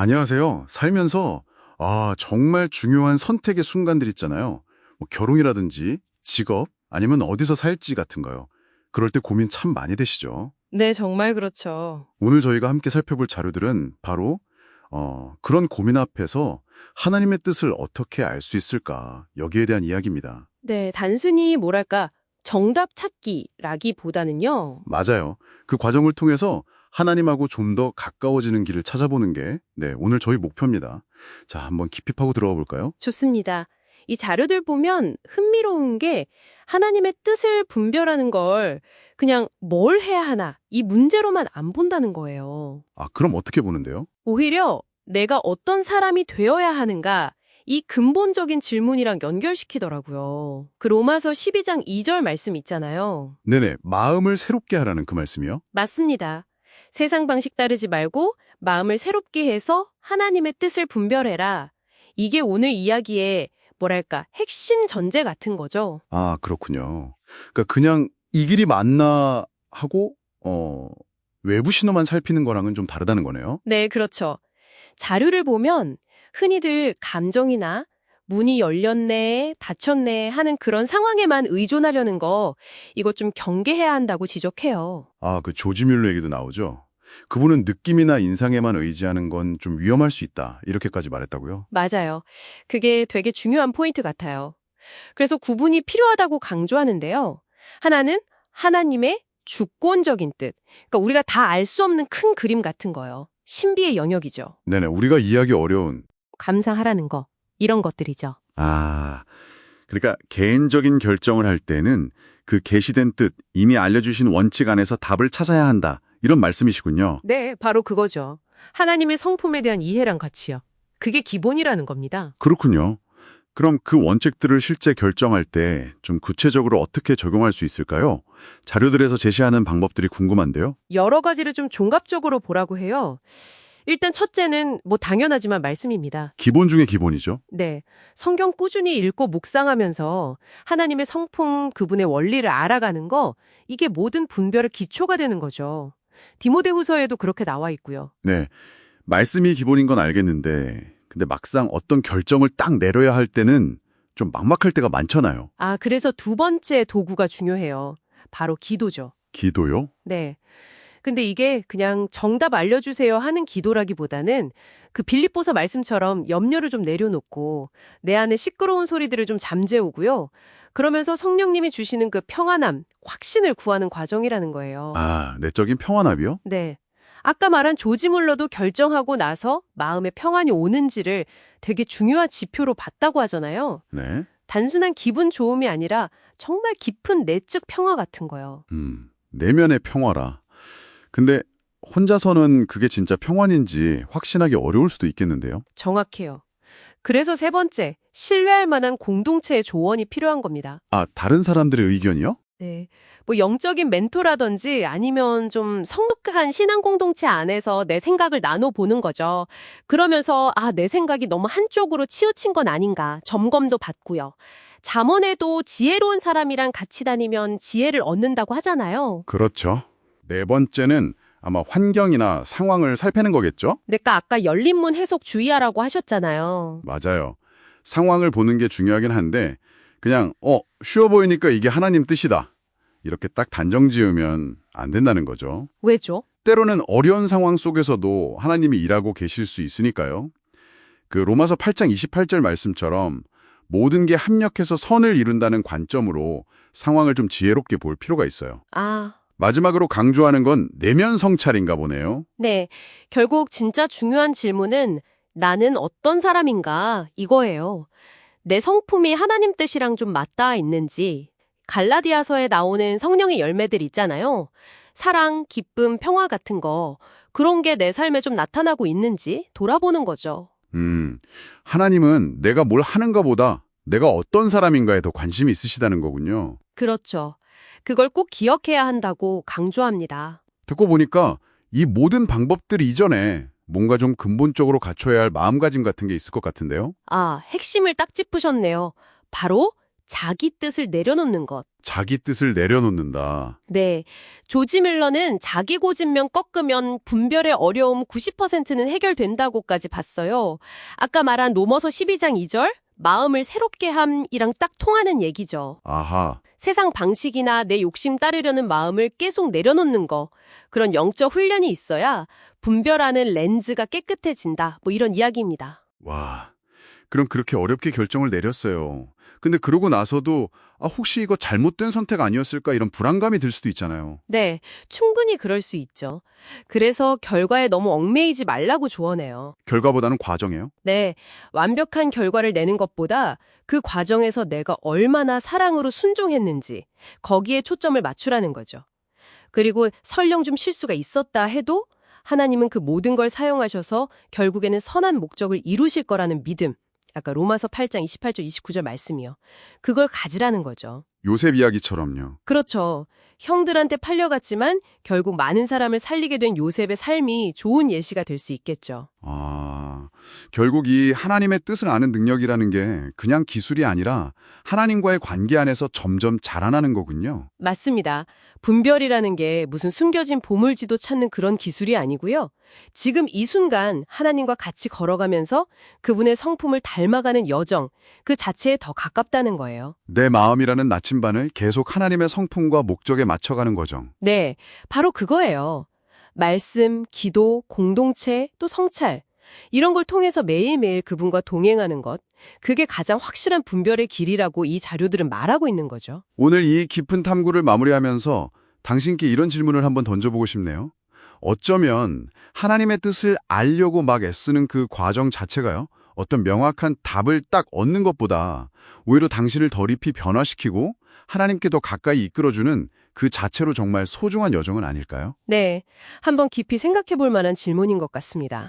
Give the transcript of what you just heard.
안녕하세요. 살면서 정말 중요한 선택의 순간들 있잖아요. 뭐 결혼이라든지 직업 아니면 어디서 살지 같은 거요. 그럴 때 고민 참 많이 되시죠? 네, 정말 그렇죠. 오늘 저희가 함께 살펴볼 자료들은 바로 그런 고민 앞에서 하나님의 뜻을 어떻게 알 수 있을까 여기에 대한 이야기입니다. 네, 단순히 뭐랄까, 정답 찾기라기보다는요. 맞아요. 그 과정을 통해서 하나님하고 좀 더 가까워지는 길을 찾아보는 게 오늘 저희 목표입니다. 자, 한번 깊이 파고 들어가 볼까요? 좋습니다. 이 자료들 보면 흥미로운 게 하나님의 뜻을 분별하는 걸 그냥 뭘 해야 하나, 이 문제로만 안 본다는 거예요. 그럼 어떻게 보는데요? 오히려 내가 어떤 사람이 되어야 하는가, 이 근본적인 질문이랑 연결시키더라고요. 그 로마서 12장 2절 말씀 있잖아요. 네네, 마음을 새롭게 하라는 그 말씀이요? 맞습니다. 세상 방식 따르지 말고 마음을 새롭게 해서 하나님의 뜻을 분별해라. 이게 오늘 이야기의 뭐랄까 핵심 전제 같은 거죠. 그렇군요. 그러니까 그냥 이 길이 맞나 하고 외부 신호만 살피는 거랑은 좀 다르다는 거네요. 네, 그렇죠. 자료를 보면 흔히들 감정이나 문이 열렸네, 닫혔네 하는 그런 상황에만 의존하려는 거 이거 좀 경계해야 한다고 지적해요. 그 조지 뮬러 얘기도 나오죠. 그분은 느낌이나 인상에만 의지하는 건 좀 위험할 수 있다. 이렇게까지 말했다고요? 맞아요. 그게 되게 중요한 포인트 같아요. 그래서 구분이 필요하다고 강조하는데요. 하나는 하나님의 주권적인 뜻. 그러니까 우리가 다 알 수 없는 큰 그림 같은 거요. 신비의 영역이죠. 네네, 우리가 이해하기 어려운. 감상하라는 거. 이런 것들이죠. 그러니까 개인적인 결정을 할 때는 그 계시된 뜻, 이미 알려주신 원칙 안에서 답을 찾아야 한다. 이런 말씀이시군요. 네, 바로 그거죠. 하나님의 성품에 대한 이해랑 가치요. 그게 기본이라는 겁니다. 그렇군요. 그럼 그 원칙들을 실제 결정할 때 좀 구체적으로 어떻게 적용할 수 있을까요? 자료들에서 제시하는 방법들이 궁금한데요. 여러 가지를 좀 종합적으로 보라고 해요. 일단 첫째는 뭐 당연하지만 말씀입니다. 기본 중에 기본이죠. 네. 성경 꾸준히 읽고 묵상하면서 하나님의 성품, 그분의 원리를 알아가는 거, 이게 모든 분별의 기초가 되는 거죠. 디모데후서에도 그렇게 나와 있고요. 네. 말씀이 기본인 건 알겠는데, 근데 막상 어떤 결정을 딱 내려야 할 때는 좀 막막할 때가 많잖아요. 그래서 두 번째 도구가 중요해요. 바로 기도죠. 기도요? 네. 근데 이게 그냥 정답 알려주세요 하는 기도라기보다는 그 빌립보서 말씀처럼 염려를 좀 내려놓고 내 안에 시끄러운 소리들을 좀 잠재우고요. 그러면서 성령님이 주시는 그 평안함, 확신을 구하는 과정이라는 거예요. 내적인 평안함이요? 네. 아까 말한 조지 물러도 결정하고 나서 마음의 평안이 오는지를 되게 중요한 지표로 봤다고 하잖아요. 네. 단순한 기분 좋음이 아니라 정말 깊은 내적 평화 같은 거요. 내면의 평화라. 근데 혼자서는 그게 진짜 평안인지 확신하기 어려울 수도 있겠는데요. 정확해요. 그래서 세 번째, 신뢰할 만한 공동체의 조언이 필요한 겁니다. 다른 사람들의 의견이요? 네. 뭐 영적인 멘토라든지 아니면 좀 성숙한 신앙 공동체 안에서 내 생각을 나눠보는 거죠. 그러면서 내 생각이 너무 한쪽으로 치우친 건 아닌가 점검도 받고요. 잠언에도 지혜로운 사람이랑 같이 다니면 지혜를 얻는다고 하잖아요. 그렇죠. 네 번째는 아마 환경이나 상황을 살피는 거겠죠? 내가 아까 열린문 해석 주의하라고 하셨잖아요. 맞아요. 상황을 보는 게 중요하긴 한데 그냥 쉬워 보이니까 이게 하나님 뜻이다. 이렇게 딱 단정 지으면 안 된다는 거죠. 왜죠? 때로는 어려운 상황 속에서도 하나님이 일하고 계실 수 있으니까요. 그 로마서 8장 28절 말씀처럼 모든 게 합력해서 선을 이룬다는 관점으로 상황을 좀 지혜롭게 볼 필요가 있어요. 마지막으로 강조하는 건 내면 성찰인가 보네요. 네. 결국 진짜 중요한 질문은 나는 어떤 사람인가 이거예요. 내 성품이 하나님 뜻이랑 좀 맞닿아 있는지, 갈라디아서에 나오는 성령의 열매들 있잖아요. 사랑, 기쁨, 평화 같은 거, 그런 게 내 삶에 좀 나타나고 있는지 돌아보는 거죠. 하나님은 내가 뭘 하는가보다 내가 어떤 사람인가에 더 관심이 있으시다는 거군요. 그렇죠. 그걸 꼭 기억해야 한다고 강조합니다. 듣고 보니까 이 모든 방법들 이전에 뭔가 좀 근본적으로 갖춰야 할 마음가짐 같은 게 있을 것 같은데요. 핵심을 딱 짚으셨네요. 바로 자기 뜻을 내려놓는 것. 자기 뜻을 내려놓는다. 네. 조지 밀러는 자기 고집면 꺾으면 분별의 어려움 90%는 해결된다고까지 봤어요. 아까 말한 로머서 12장 2절, 마음을 새롭게 함이랑 딱 통하는 얘기죠. 아하. 세상 방식이나 내 욕심 따르려는 마음을 계속 내려놓는 거. 그런 영적 훈련이 있어야 분별하는 렌즈가 깨끗해진다. 뭐 이런 이야기입니다. 와. 그럼 그렇게 어렵게 결정을 내렸어요. 근데 그러고 나서도 혹시 이거 잘못된 선택 아니었을까 이런 불안감이 들 수도 있잖아요. 네, 충분히 그럴 수 있죠. 그래서 결과에 너무 얽매이지 말라고 조언해요. 결과보다는 과정이에요. 네, 완벽한 결과를 내는 것보다 그 과정에서 내가 얼마나 사랑으로 순종했는지 거기에 초점을 맞추라는 거죠. 그리고 설령 좀 실수가 있었다 해도 하나님은 그 모든 걸 사용하셔서 결국에는 선한 목적을 이루실 거라는 믿음. 아까 로마서 8장 28절 29절 말씀이요. 그걸 가지라는 거죠. 요셉 이야기처럼요. 그렇죠. 형들한테 팔려갔지만 결국 많은 사람을 살리게 된 요셉의 삶이 좋은 예시가 될 수 있겠죠. 결국 이 하나님의 뜻을 아는 능력이라는 게 그냥 기술이 아니라 하나님과의 관계 안에서 점점 자라나는 거군요. 맞습니다. 분별이라는 게 무슨 숨겨진 보물지도 찾는 그런 기술이 아니고요. 지금 이 순간 하나님과 같이 걸어가면서 그분의 성품을 닮아가는 여정, 그 자체에 더 가깝다는 거예요. 내 마음이라는 나침반을 계속 하나님의 성품과 목적에 맞춰가는 과정. 네, 바로 그거예요. 말씀, 기도, 공동체, 또 성찰. 이런 걸 통해서 매일매일 그분과 동행하는 것. 그게 가장 확실한 분별의 길이라고 이 자료들은 말하고 있는 거죠. 오늘 이 깊은 탐구를 마무리하면서 당신께 이런 질문을 한번 던져보고 싶네요. 어쩌면 하나님의 뜻을 알려고 막 애쓰는 그 과정 자체가요, 어떤 명확한 답을 딱 얻는 것보다 오히려 당신을 더 깊이 변화시키고 하나님께 더 가까이 이끌어주는 그 자체로 정말 소중한 여정은 아닐까요? 네, 한번 깊이 생각해 볼 만한 질문인 것 같습니다.